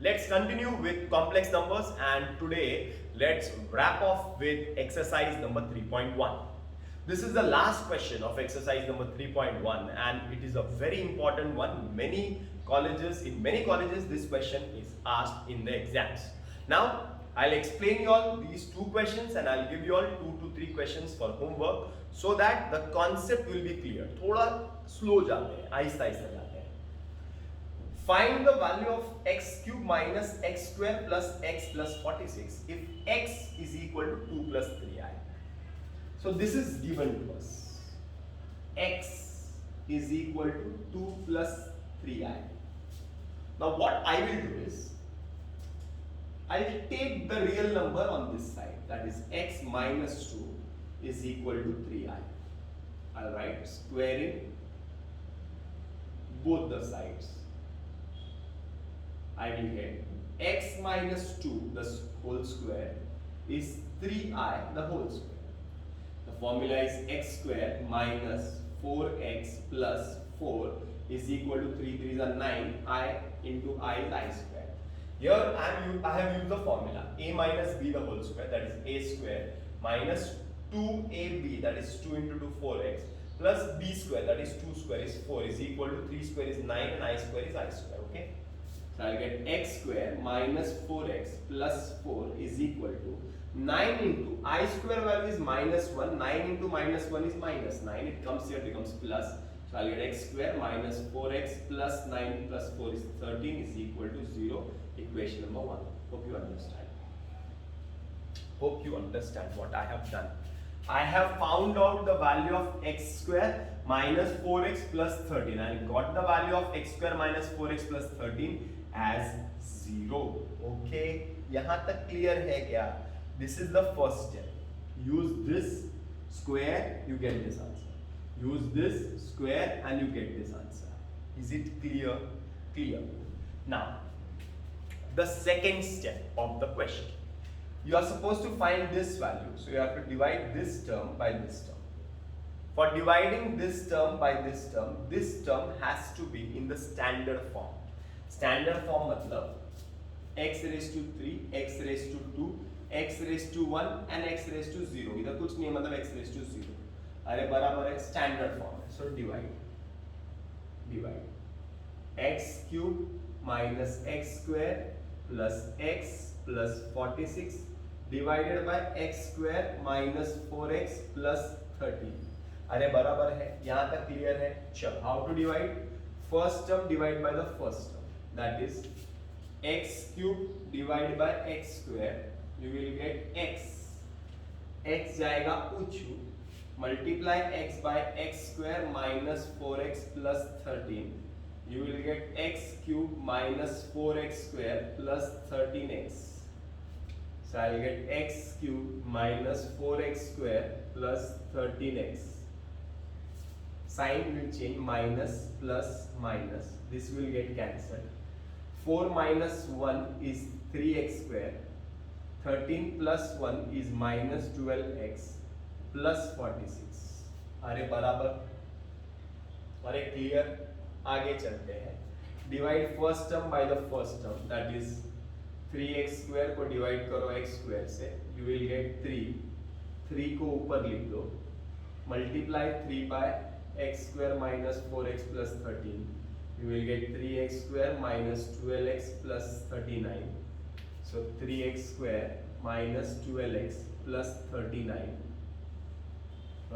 Let's continue with complex numbers, and today let's wrap off with exercise number 3.1. This is the last question of exercise number 3.1 and it is a very important one. In many colleges this question is asked in the exams. Now I'll explain you all these two questions and I'll give you all 2 to 3 questions for homework so that the concept will be clear. थोड़ा slow जाते हैं, आहिस्ता आहिस्ता जाते हैं. Find the value of x cube minus x square plus x plus 46 if x is equal to 2 plus 3i. So this is given to us. X is equal to 2 plus 3i. Now what I will do is, I'll take the real number on this side, that is x minus 2 is equal to 3i. I'll write squaring both the sides. I will get x minus 2 the whole square is 3i the whole square. The formula is x square minus 4x plus 4 is equal to 3 3s are 9, I into I is I square. Here I have used the formula a minus b the whole square, that is a square, minus 2ab, that is 2 into 2 4x, plus b square, that is 2 square is 4, is equal to 3 square is 9 and I square is I square. Okay. So I'll get x square minus 4x plus 4 is equal to 9 into I square value is minus 1, 9 into minus 1 is minus 9, it comes here, becomes plus. So I'll get x square minus 4x plus 9 plus 4 is 13 is equal to 0. Equation number 1. Hope you understand. Hope you understand what I have done. I have found out the value of x square minus 4x plus 13 and got the value of x square minus 4x plus 13 as 0. Okay, यहाँ तक clear है क्या? This is the first step. Use this square, you get this answer. Use this square and you get this answer. Is it clear? Clear. Now, the second step of the question. You are supposed to find this value. So you have to divide this term by this term. For dividing this term by this term has to be in the standard form. Standard form मतलब x raised to 3, x raised to 2, x raised to 1 and x raised to 0. इधर कुछ नहीं है, मतलब x raised to 0. अरे बराबर है, standard form है. So divide x cube minus x square plus x plus 46 divided by x square minus 4x plus 13. अरे बराबर है, यहाँ तक क्लियर है. चल, how to divide? First term divide by the first term, that is x cube divided by x square. You will get x जाएगा ऊंचू, multiply x by x square minus 4x plus 13. You will get x cube minus 4x square plus 13x. So I will get x cube minus 4x square plus 13x. Sign will change, minus plus minus. This will get cancelled. 4 minus 1 is 3x square. 13 plus 1 is minus 12x plus 46. अरे बराबर, अरे clear. आगे चलते हैं. Divide first term by the first term, that is 3x square को divide करो x square से, you will get 3 को ऊपर लिख दो, multiply 3 by x square minus 4x plus 13, you will get 3x square minus 12x plus 39. So 3x square minus 12x plus 39.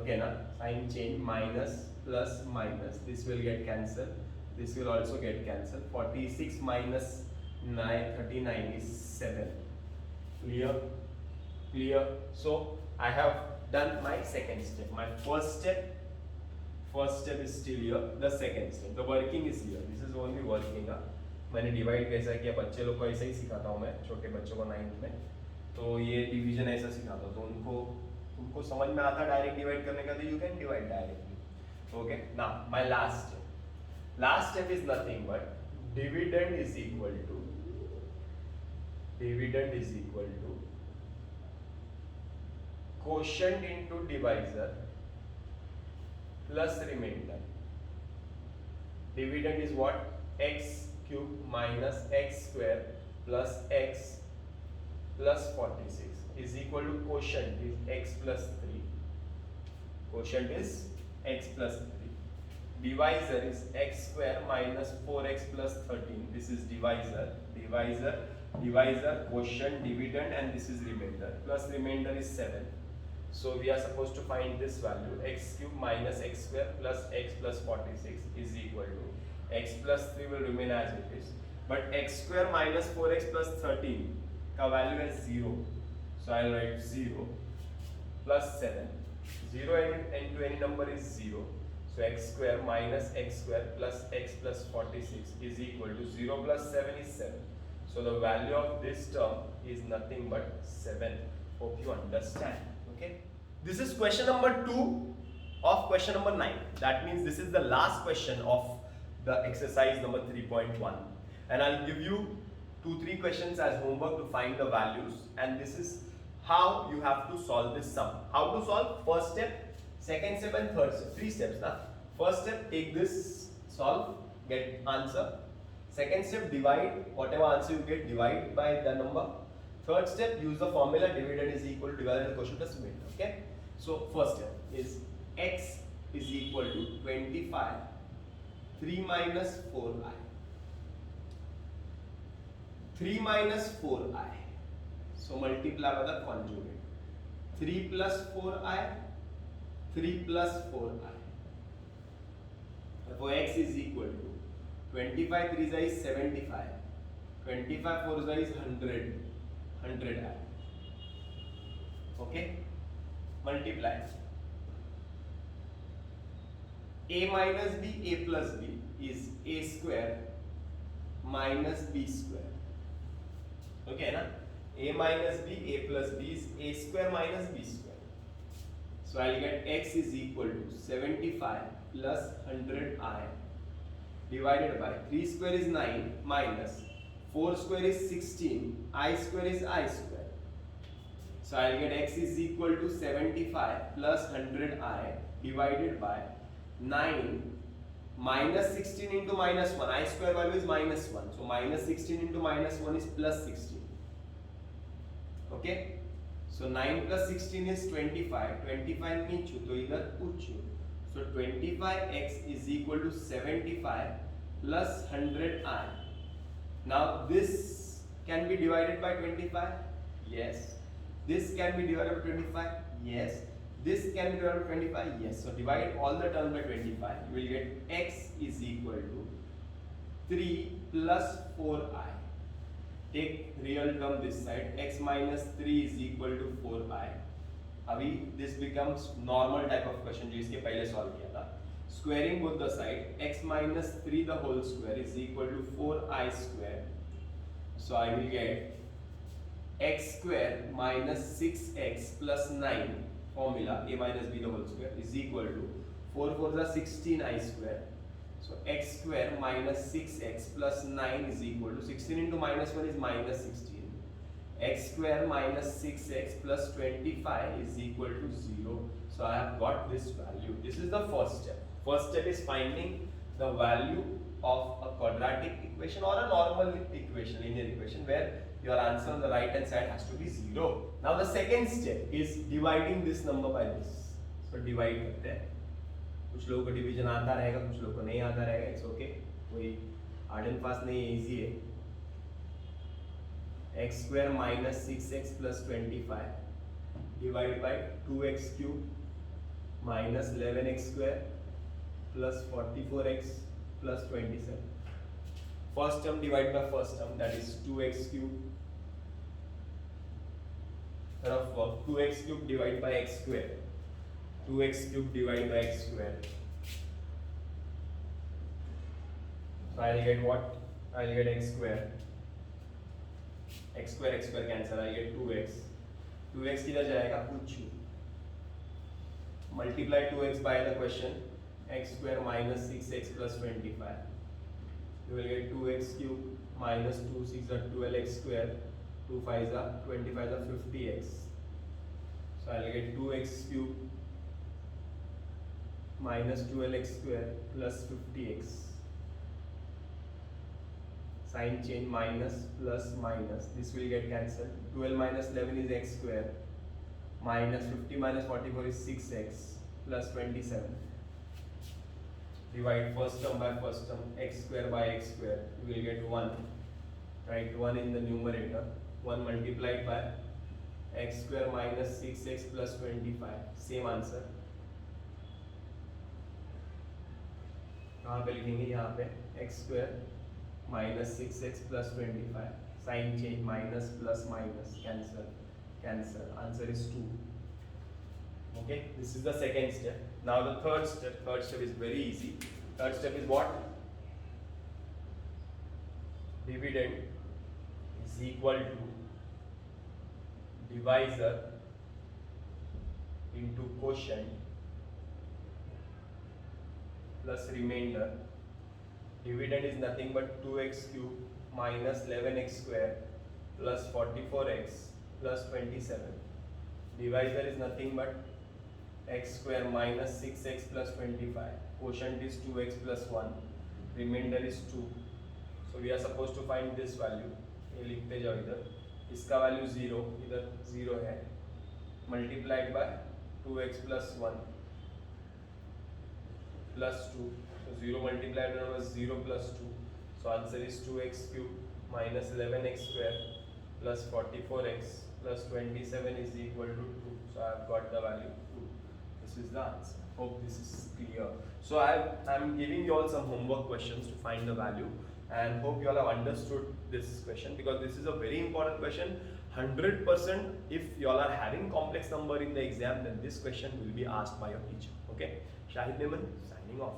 Okay, na? Sign change, minus plus minus. This will get cancelled. This will also get cancelled. 46 minus 39 is 7. Clear? Clear? So I have done my second step. My first step is still here. The second step, the working is here. This is only working. मैंने divide कैसा किया, बच्चे लोग को ऐसे ही सिखाता हूँ मैं, छोटे बच्चों को 9th में. तो ये डिवीजन ऐसा सिखाता हूँ, तो उनको समझ में आता डायरेक्ट डिवाइड करने का, तो you can divide directly. Okay. Now my last step is nothing but dividend is equal to quotient into divisor plus remainder. Dividend is what? X cube minus x square plus x plus 46 is equal to quotient is x plus 3. Quotient is x plus 3. Divisor is x square minus 4x plus 13. This is divisor. Divisor, quotient, dividend, and this is remainder. Plus remainder is 7. So we are supposed to find this value, x cube minus x square plus x plus 46 is equal to x plus 3 will remain as it is. But x square minus 4x plus 13 का value is 0. So I will write 0 plus 7. 0 into any number is 0. So x square minus x square plus x plus 46 is equal to 0 plus 7 is 7. So the value of this term is nothing but 7. Hope you understand. Okay. This is question number 2 of question number 9. That means this is the last question of the exercise number 3.1. And I'll give you 2-3 questions as homework to find the values. And this is how you have to solve this sum. How to solve? First step, second step, and third step. 3 steps. Now, first step, take this, solve, get answer. Second step, divide whatever answer you get, divide by the number. Third step, use the formula dividend is equal to divided by quotient plus remainder. Okay. So first step is x is equal to 25 3 minus 4i. 3 minus 4i. So multiply by the conjugate. 3 plus 4i. 3 plus 4i. Therefore x is equal to 25 3 is 75. 25 4 is 100. 100i. Okay. Multiply. A minus b, a plus b is a square minus b square. Okay, na? A minus b, a plus b is a square minus b square. So I'll get x is equal to 75 plus 100i divided by 3 square is 9 minus 4 square is 16, I square is I square. So I'll get x is equal to 75 plus 100i divided by 9 minus 16 into minus 1. I square value is minus 1. So minus 16 into minus 1 is plus 16. Okay. So 9 plus 16 is 25. 25 नीचू तो इधर ऊंचू. So 25x is equal to 75 plus 100i. Now this can be divided by 25. Yes. This can be divided by 25. Yes. This can be divided by 25. Yes. So divide all the terms by 25. You will get x is equal to 3 plus 4i. Take real term this side. X minus 3 is equal to 4i. अभी this becomes normal type of question जो इसके पहले solve किया था. Squaring both the side. X minus 3 the whole square is equal to 4i square. So I will get x square minus 6x plus 9 formula a minus b the whole square is equal to 4 4 is 16i square. So x square minus 6x plus 9 is equal to 16 into minus 1 is minus 16. X square minus 6x plus 25 is equal to 0. So I have got this value. This is the first step. First step is finding the value of a quadratic equation or a normal equation, linear equation, where your answer on the right hand side has to be 0. Now the second step is dividing this number by this. So divide करते हैं. कुछ लोगों को division आता रहेगा, कुछ लोगों को नहीं आता रहेगा. It's okay. कोई हार्ड एंड फास्ट नहीं है, इजी है. X square minus 6x plus 25 divided by 2x cube minus 11x square plus 44x plus 27. First term divided by first term, that is 2x cube. Therefore 2x cube divided by x square. 2x cube divided by x square. So I'll get what? I'll get x square. X square cancel. I'll get 2x. 2x किधर जाएगा? पूछू. Multiply 2x by the question. X square minus 6x plus 25. You will get 2x cube minus 2 6 are 12x square. 2 5 are 25 are 50x. So I'll get 2x cube minus 12x square plus 50x. sign change, minus plus minus, this will get cancelled. 12 minus 11 is x square, minus 50 minus 44 is 6x plus 27. Divide first term by first term, x square by x square, you will get 1. Write 1 in the numerator, 1 multiplied by x square minus 6x plus 25, same answer. कहाँ पे लिखेंगे, यहाँ पे x square minus 6x plus 25, sign change, minus plus minus, cancel, cancel, answer is 2. Okay, this is the second step. Now the third step is very easy. Third step is what? Dividend is equal to divisor into quotient plus remainder. Dividend is nothing but 2x cube minus 11x square plus 44x plus 27. Divisor is nothing but x square minus 6x plus 25. Quotient is 2x plus 1. Remainder is 2. So we are supposed to find this value. ये लिखते जाओ इधर. इसका value 0, इधर 0 है. Multiplied by 2x plus 1 plus 2. So 0 multiplied by 1 was 0 plus 2. So answer is 2x cube minus 11x square plus 44x plus 27 is equal to 2. So I have got the value 2. This is the answer. Hope this is clear. So I am giving you all some homework questions to find the value, and hope you all have understood this question, because this is a very important question. 100% if you all are having complex number in the exam, then this question will be asked by your teacher. Okay, Shahid Neman signing off.